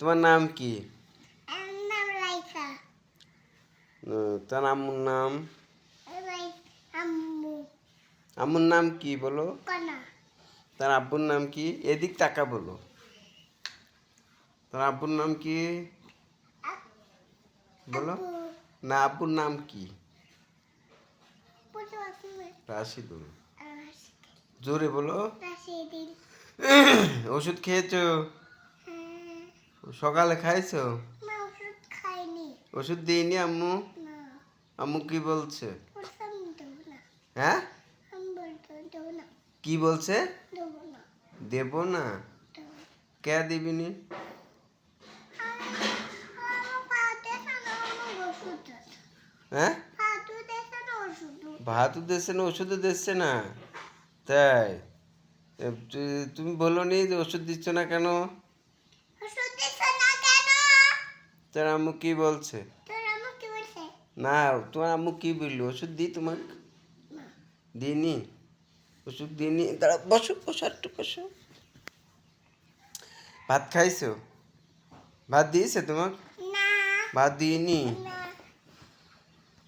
তোমার নাম কি? আমার নাম লাইকা। তার আম্মুর নাম? আম্মু। আম্মুর নাম কি বলো? কনা। তার আব্বুর নাম কি? এদিক টাকা বলো। তার আব্বুর নাম কি বলো? আব্বু। না, আব্বুর নাম কি? পুজো আসবে। রাশিদুল। জোরে বলো। রাশিদিন। ওষুধ খেয়েছো? হ্যাঁ। সকালে খাইছো? মা ওষুধ খাইনি। ওষুধ দিইনি আম্মু? না। আম্মু কি বলছে? ওষুধ আমি দেবো না। হ্যাঁ, আমি বলতে দেবো না। কি বলছে? দেবো না। দেব না? দেবো না। কে দিবিনি? আমার পাতে সানা আমার ওষুধ আছে। হ্যাঁ, পাতু দেশে না ওষুধ। ভাতও দিচ্ছে না, ওষুধও দিচ্ছে না। তাই তুমি বলো নি যে ওষুধ দিচ্ছ না কেন? ওষুধ দিছে না কেন? তোর আম্মু কি বলছে? তোর আম্মু কি বলছে? না, তোমার আম্মু কি বললো? ওষুধ দিই তোমাকে? না। দিইনি? ওষুধ দিইনি? দাঁড়া, বসো বসো, একটু বসো। ভাত খাইছো? ভাত দিয়েছে তোমাকে? না। ভাত দিইনি? না।